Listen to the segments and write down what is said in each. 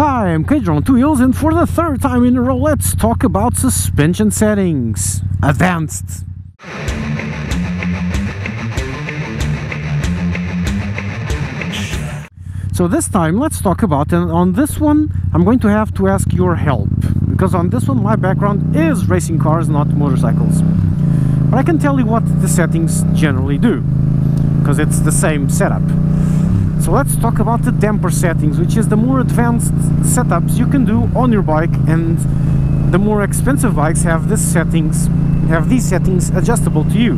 Hi, I'm Kedron on Two Wheels, and for the third time in a row, let's talk about suspension settings. Advanced. So this time, let's talk about, and on this one, I'm going to have to ask your help. Because on this one, my background is racing cars, not motorcycles. But I can tell you what the settings generally do, because it's the same setup. So let's talk about the damper settings, which is the more advanced setups you can do on your bike, and the more expensive bikes have these settings adjustable to you.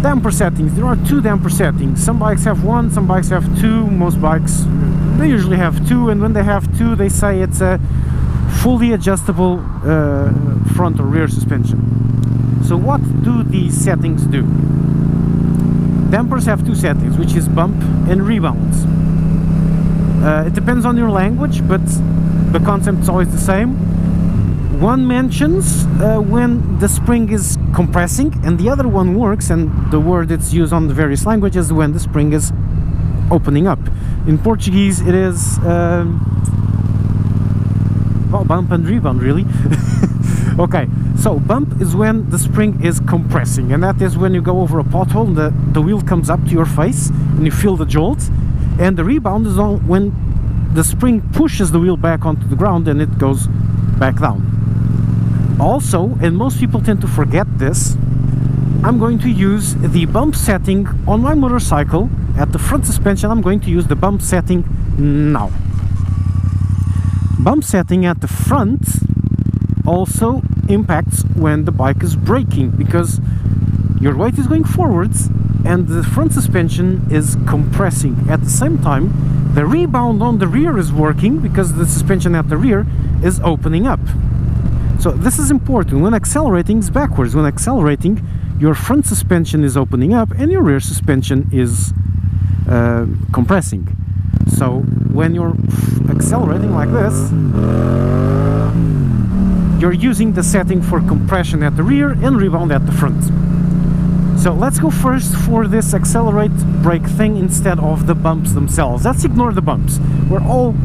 Damper settings, there are two damper settings. Some bikes have one, some bikes have two. Most bikes, they usually have two, and when they have two, they say it's a fully adjustable front or rear suspension. So what do these settings do? Dampers have two settings, which is bump and rebound. It depends on your language, but the concept is always the same. One mentions when the spring is compressing, and the other one works, and the word it's used on the various languages, when the spring is opening up. In Portuguese it is well, bump and rebound, really. Okay, so bump is when the spring is compressing, and that is when you go over a pothole and the wheel comes up to your face and you feel the jolt. And the rebound is on when the spring pushes the wheel back onto the ground and it goes back down. Also, and most people tend to forget this, I'm going to use the bump setting on my motorcycle. At the front suspension, I'm going to use the bump setting now. Bump setting at the front also impacts when the bike is braking, because your weight is going forwards and the front suspension is compressing. At the same time, the rebound on the rear is working because the suspension at the rear is opening up. So this is important. When accelerating, it's backwards. When accelerating, your front suspension is opening up and your rear suspension is compressing. So when you're accelerating like this, you're using the setting for compression at the rear and rebound at the front. So let's go first for this accelerate brake thing instead of the bumps themselves. Let's ignore the bumps. We're all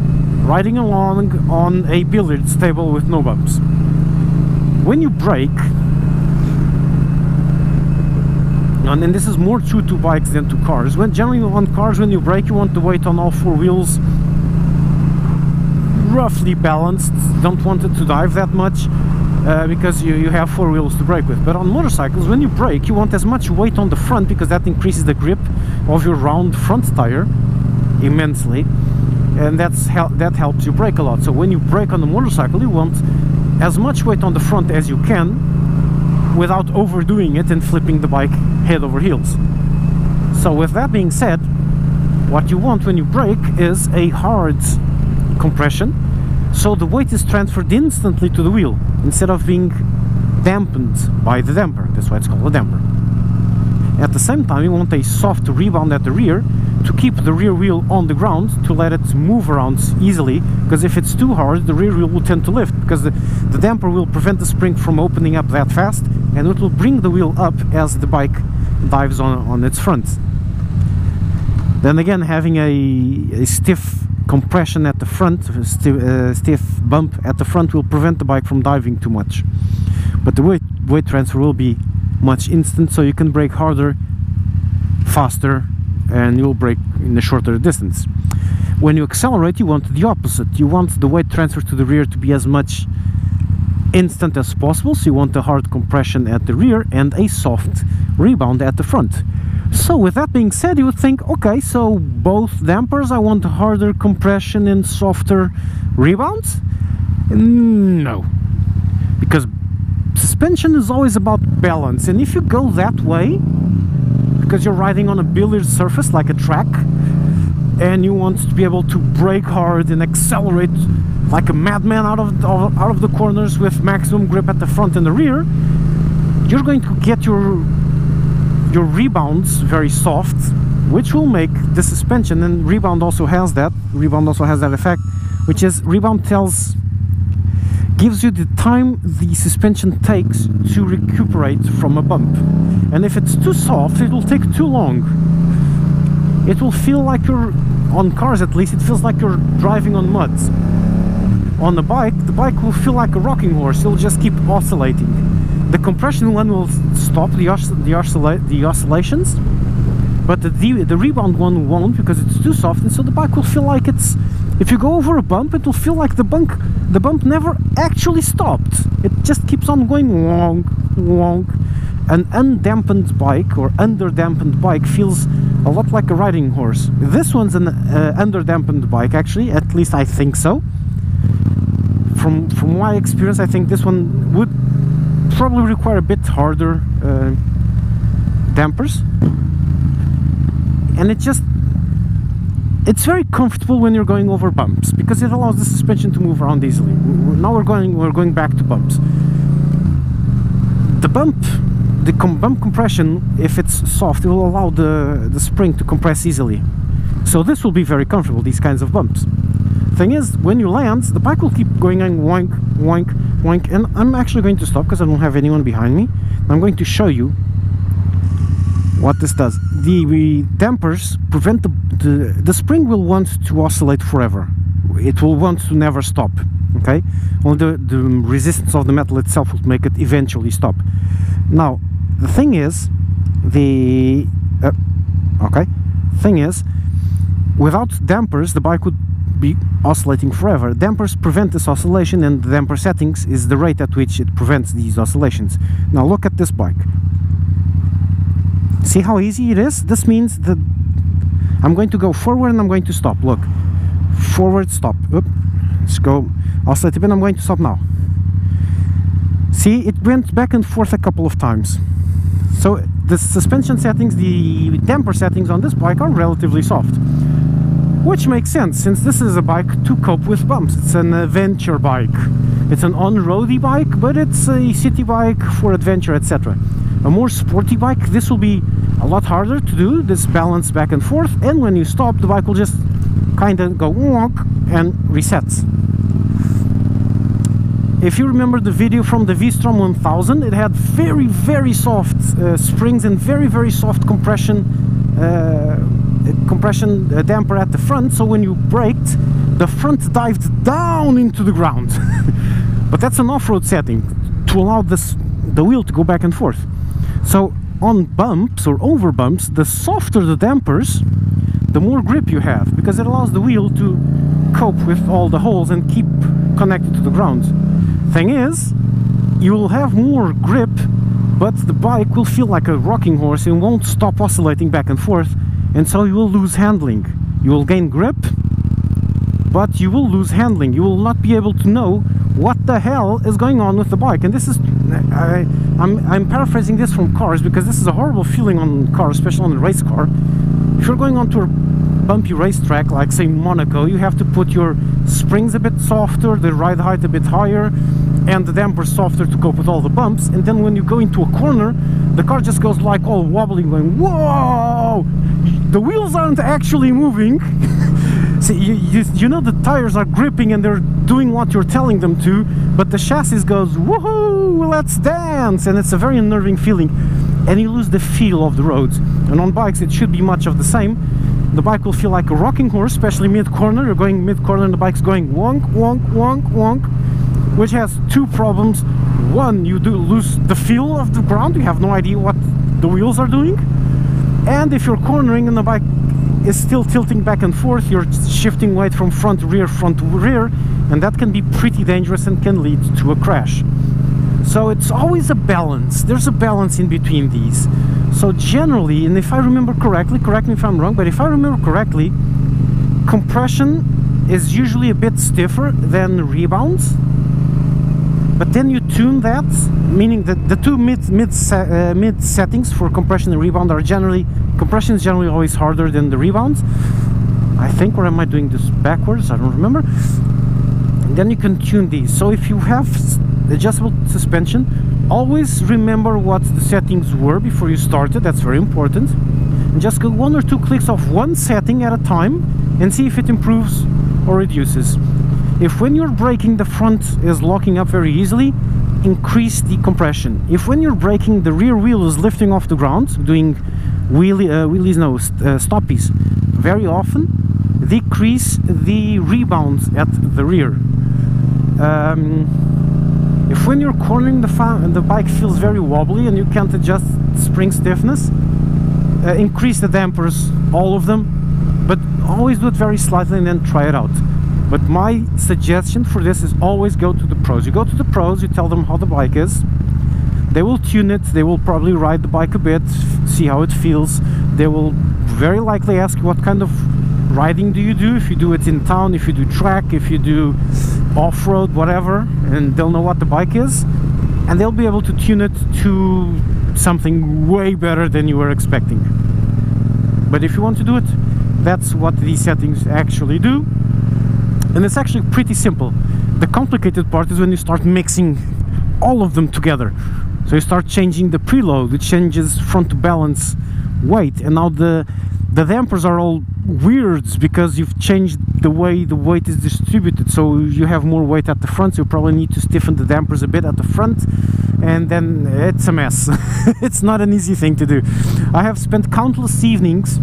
riding along on a billiards table with no bumps. When you brake, and this is more true to bikes than to cars, generally on cars, when you brake, you want the weight on all four wheels roughly balanced. Don't want it to dive that much because you have four wheels to brake with. But on motorcycles, when you brake, you want as much weight on the front, because that increases the grip of your round front tire immensely, and that helps you brake a lot. So when you brake on the motorcycle, you want as much weight on the front as you can without overdoing it and flipping the bike head over heels. So with that being said, what you want when you brake is a hard compression, so the weight is transferred instantly to the wheel instead of being dampened by the damper. That's why it's called a damper. At the same time, you want a soft rebound at the rear to keep the rear wheel on the ground, to let it move around easily, because if it's too hard, the rear wheel will tend to lift, because the damper will prevent the spring from opening up that fast, and it will bring the wheel up as the bike dives on its front. Then again, having a stiff compression at the front, stiff bump at the front, will prevent the bike from diving too much. But the weight transfer will be much instant, so you can brake harder, faster, and you'll brake in a shorter distance. When you accelerate, you want the opposite. You want the weight transfer to the rear to be as much instant as possible, so you want a hard compression at the rear and a soft rebound at the front. So with that being said, you would think, okay, so both dampers, I want a harder compression and softer rebounds? No, because suspension is always about balance, and if you go that way, because you're riding on a billiard surface like a track, and you want to be able to brake hard and accelerate like a madman out of the corners with maximum grip at the front and the rear, you're going to get your rebounds very soft, which will make the suspension, and rebound also has that effect, which is rebound gives you the time the suspension takes to recuperate from a bump. And if it's too soft, it will take too long. It will feel like you're on cars at least, it feels like you're driving on mud. On the bike will feel like a rocking horse. It'll just keep oscillating. The compression one will stop the oscillations, but the rebound one won't, because it's too soft, and so the bike will feel like it's... If you go over a bump, it will feel like the bump never actually stopped. It just keeps on going wonk, wonk. An undampened bike or under-dampened bike feels a lot like a riding horse. This one's an under-dampened bike, actually, at least I think so. From my experience, I think this one would probably require a bit harder dampers. And it's very comfortable when you're going over bumps, because it allows the suspension to move around easily. Now we're going back to bumps. The bump compression, if it's soft, it will allow the spring to compress easily. So this will be very comfortable, these kinds of bumps. Thing is, when you land, the bike will keep going and wank, wank, wank. And I'm actually going to stop because I don't have anyone behind me. I'm going to show you what this does. The dampers prevent the spring will want to oscillate forever. It will want to never stop. Okay, only the resistance of the metal itself will make it eventually stop. Now, the thing is, without dampers, the bike would be oscillating forever. Dampers prevent this oscillation, and the damper settings is the rate at which it prevents these oscillations. Now look at this bike. See how easy it is? This means that I'm going to go forward and I'm going to stop. Look, forward, stop. Oop. Let's go. Oscillate a bit. I'm going to stop now. See, it went back and forth a couple of times. So the suspension settings, the damper settings on this bike are relatively soft, which makes sense since this is a bike to cope with bumps. It's an adventure bike. It's an on-roady bike, but it's a city bike for adventure, etc. A more sporty bike, this will be a lot harder to do, this balance back and forth, and when you stop, the bike will just kind of go wonk and resets. If you remember the video from the V-Strom 1000, it had very, very soft springs and very, very soft compression damper at the front, so when you braked, the front dived down into the ground. But that's an off-road setting to allow the wheel to go back and forth. So on bumps or over bumps, the softer the dampers, the more grip you have, because it allows the wheel to cope with all the holes and keep connected to the ground. Thing is, you will have more grip, but the bike will feel like a rocking horse and won't stop oscillating back and forth, and so you will lose handling. You will gain grip, but you will lose handling. You will not be able to know what the hell is going on with the bike. And this is, I'm paraphrasing this from cars, because this is a horrible feeling on cars, especially on a race car. If you're going onto a bumpy racetrack, like say Monaco, you have to put your springs a bit softer, the ride height a bit higher, and the dampers softer to cope with all the bumps. And then when you go into a corner, the car just goes like all wobbly, going whoa! The wheels aren't actually moving. See, you know the tires are gripping and they're doing what you're telling them to, but the chassis goes woohoo, let's dance, and it's a very unnerving feeling, and you lose the feel of the roads. And on bikes it should be much of the same. The bike will feel like a rocking horse, especially mid-corner. You're going mid-corner and the bike's going wonk, wonk, wonk, wonk, which has two problems. One, you do lose the feel of the ground, you have no idea what the wheels are doing, and if you're cornering and the bike is still tilting back and forth, you're shifting weight from front to rear, and that can be pretty dangerous and can lead to a crash. So it's always a balance. There's a balance in between these. So generally, and if I remember correctly, correct me if I'm wrong, but if I remember correctly, compression is usually a bit stiffer than rebounds, but then you tune that, meaning that the two mid settings for compression and rebound are generally, compression is generally always harder than the rebounds, I think, or am I doing this backwards? I don't remember. And then you can tune these. So if you have adjustable suspension, always remember what the settings were before you started. That's very important. And just go 1 or 2 clicks of one setting at a time and see if it improves or reduces. If when you're braking the front is locking up very easily, increase the compression. If when you're braking the rear wheel is lifting off the ground, doing stoppies very often, decrease the rebound at the rear. If when you're cornering the bike feels very wobbly and you can't adjust spring stiffness, increase the dampers, all of them, but always do it very slightly and then try it out. But my suggestion for this is always go to the pros. You go to the pros, you tell them how the bike is, they will tune it, they will probably ride the bike a bit, see how it feels, they will very likely ask you what kind of riding do you do, if you do it in town, if you do track, if you do off-road, whatever, and they'll know what the bike is, and they'll be able to tune it to something way better than you were expecting. But if you want to do it, that's what these settings actually do, and it's actually pretty simple. The complicated part is when you start mixing all of them together. So you start changing the preload, it changes front to balance weight, and now the dampers are all weird because you've changed the way the weight is distributed. So you have more weight at the front, so you probably need to stiffen the dampers a bit at the front, and then it's a mess. It's not an easy thing to do. I have spent countless evenings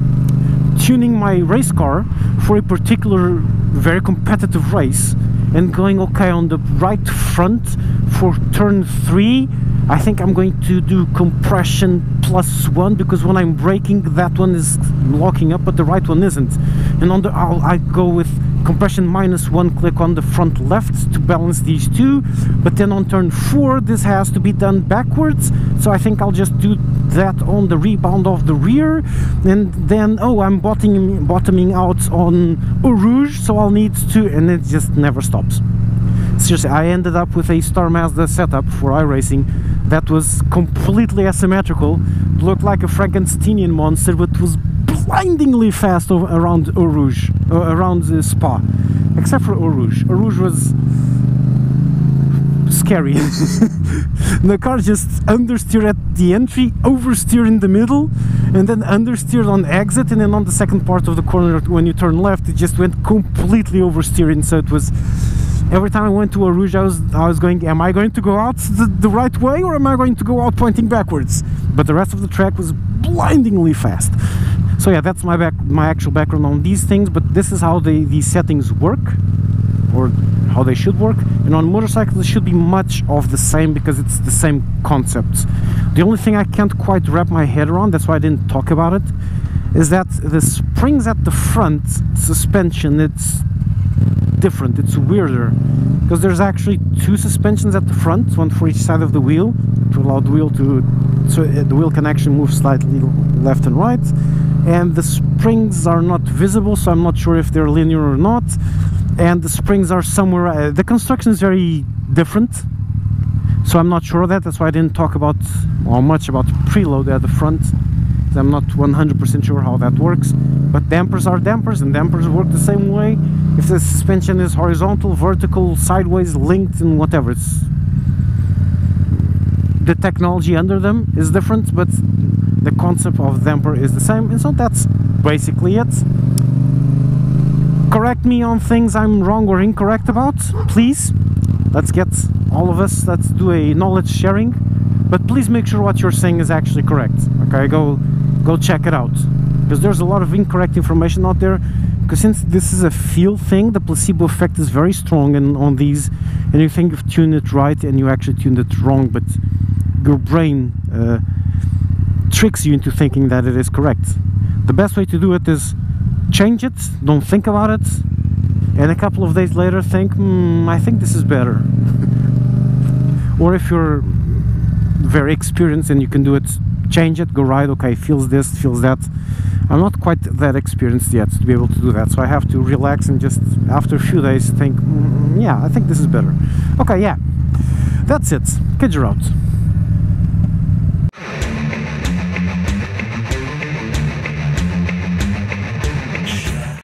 tuning my race car for a particular very competitive race and going, okay, on the right front for turn 3 I think I'm going to do compression +1, because when I'm braking that one is locking up but the right one isn't, and on the I go with compression -1, click on the front left to balance these two, but then on turn 4 this has to be done backwards, so I think I'll just do that on the rebound of the rear, and then oh, I'm bottoming out on Eau Rouge, so I'll need to, and it just never stops. Seriously, I ended up with a Star Mazda setup for iRacing that was completely asymmetrical, looked like a Frankensteinian monster, but was blindingly fast around Eau Rouge, around Spa, except for Eau Rouge. Eau Rouge was scary. The car just understeered at the entry, oversteered in the middle, and then understeered on exit, and then on the second part of the corner when you turn left it just went completely oversteering. So it was, every time I went to Eau Rouge I was going, am I going to go out the right way, or am I going to go out pointing backwards? But the rest of the track was blindingly fast. So yeah, that's my actual background on these things, but this is how these settings work, or how they should work. And on motorcycles it should be much of the same, because it's the same concepts. The only thing I can't quite wrap my head around, that's why I didn't talk about it, is that the springs at the front suspension, it's different, it's weirder, because there's actually two suspensions at the front, one for each side of the wheel, to allow the wheel to, so the wheel can actually move slightly left and right, and the springs are not visible, so I'm not sure if they're linear or not, and the springs are somewhere, the construction is very different, so I'm not sure of that. That's why I didn't talk about or much about preload at the front. I'm not 100% sure how that works, but dampers are dampers, and dampers work the same way if the suspension is horizontal, vertical, sideways, linked, and whatever. It's the technology under them is different, but the concept of damper is the same, and so that's basically it. Correct me on things I'm wrong or incorrect about, please. Let's get all of us, let's do a knowledge sharing, but please make sure what you're saying is actually correct. Okay, go check it out, because there's a lot of incorrect information out there, because since this is a feel thing, the placebo effect is very strong on these, and you think you've tuned it right and you actually tuned it wrong, but your brain tricks you into thinking that it is correct. The best way to do it is change it, don't think about it, and a couple of days later think, I think this is better. Or if you're very experienced and you can do it, change it, go ride, okay, feels this, feels that. I'm not quite that experienced yet to be able to do that, so I have to relax and just after a few days think, yeah, I think this is better. Okay, yeah, that's it. Kids are out.